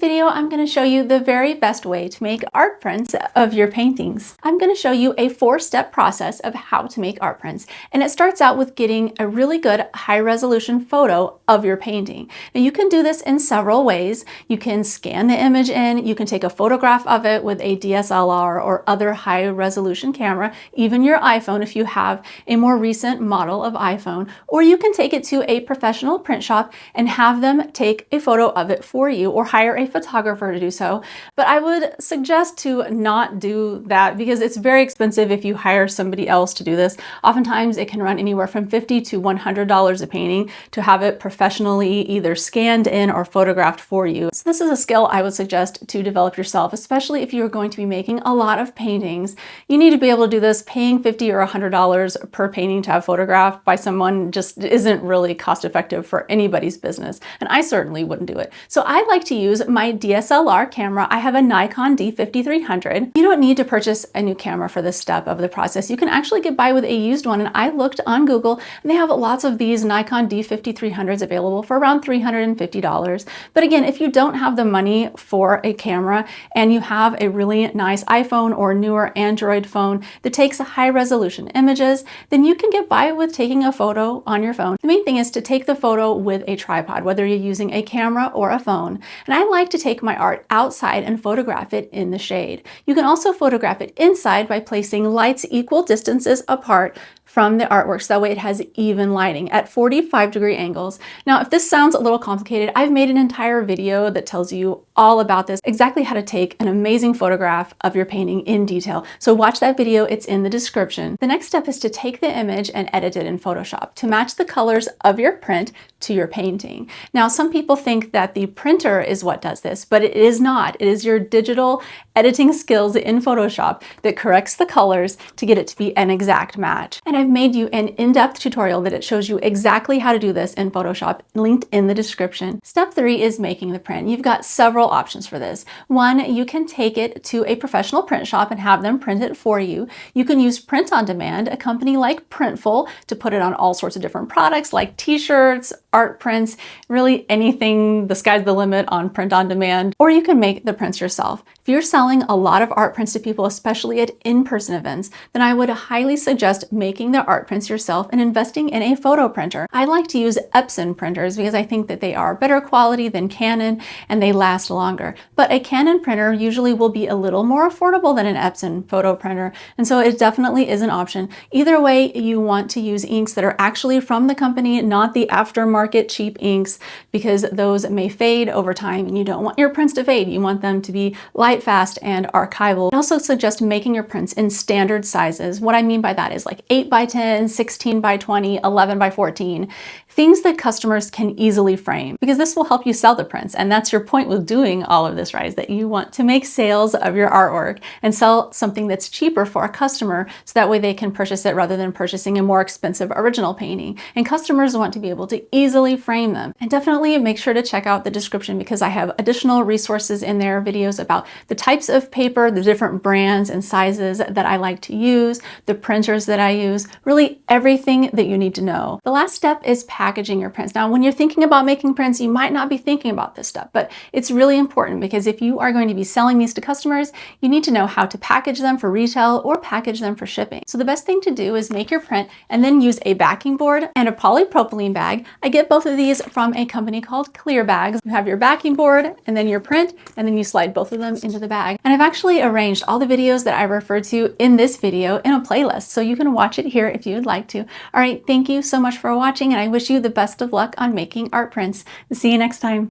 video, I'm going to show you the very best way to make art prints of your paintings. I'm going to show you a 4-step process of how to make art prints. And it starts out with getting a really good high-resolution photo of your painting. Now you can do this in several ways. You can scan the image in, you can take a photograph of it with a DSLR or other high-resolution camera, even your iPhone if you have a more recent model of iPhone, or you can take it to a professional print shop and have them take a photo of it for you, or hire a photographer to do so. But I would suggest to not do that because it's very expensive if you hire somebody else to do this. Oftentimes it can run anywhere from $50 to $100 a painting to have it professionally either scanned in or photographed for you. So this is a skill I would suggest to develop yourself, especially if you're going to be making a lot of paintings. You need to be able to do this. Paying $50 or $100 per painting to have photographed by someone just isn't really cost effective for anybody's business, and I certainly wouldn't do it. So I like to use my DSLR camera. I have a Nikon D5300. You don't need to purchase a new camera for this step of the process. You can actually get by with a used one, and I looked on Google and they have lots of these Nikon D5300s available for around $350. But again, if you don't have the money for a camera and you have a really nice iPhone or newer Android phone that takes high resolution images, then you can get by with taking a photo on your phone. The main thing is to take the photo with a tripod, whether you're using a camera or a phone. And I like to take my art outside and photograph it in the shade. You can also photograph it inside by placing lights equal distances apart from the artwork, so that way it has even lighting at 45-degree angles. Now, if this sounds a little complicated, I've made an entire video that tells you all about this, exactly how to take an amazing photograph of your painting in detail. So watch that video, it's in the description. The next step is to take the image and edit it in Photoshop to match the colors of your print to your painting. Now, some people think that the printer is what does this, but it is not. It is your digital editing skills in Photoshop that corrects the colors to get it to be an exact match. And I've made you an in-depth tutorial that it shows you exactly how to do this in Photoshop, linked in the description. Step 3 is making the print. You've got several options for this. One, you can take it to a professional print shop and have them print it for you. You can use print on demand, a company like Printful, to put it on all sorts of different products like t-shirts, art prints, really anything. The sky's the limit on print on demand. Or you can make the prints yourself. If you're selling a lot of art prints to people, especially at in-person events, then I would highly suggest making the art prints yourself and investing in a photo printer. I like to use Epson printers because I think that they are better quality than Canon and they last longer. But a Canon printer usually will be a little more affordable than an Epson photo printer, and so it definitely is an option. Either way, you want to use inks that are actually from the company, not the aftermarket cheap inks, because those may fade over time and you don't want your prints to fade. You want them to be light fast and archival. I also suggest making your prints in standard sizes. What I mean by that is like 8 by 10, 16 by 20, 11 by 14, things that customers can easily frame, because this will help you sell the prints. And that's your point with doing all of this, right? Is that you want to make sales of your artwork and sell something that's cheaper for a customer, so that way they can purchase it rather than purchasing a more expensive original painting. And customers want to be able to easily frame them. And definitely make sure to check out the description, because I have additional resources in there, videos about the types of paper, the different brands and sizes that I like to use, the printers that I use, really everything that you need to know. The last step is packaging your prints. Now, when you're thinking about making prints, you might not be thinking about this step, but it's really important, because if you are going to be selling these to customers, you need to know how to package them for retail or package them for shipping. So the best thing to do is make your print and then use a backing board and a polypropylene bag. I get both of these from a company called Clear Bags. You have your backing board and then your print, and then you slide both of them into the bag. And I've actually arranged all the videos that I referred to in this video in a playlist, so you can watch it here if you'd like to. All right, thank you so much for watching, and I wish you the best of luck on making art prints. See you next time.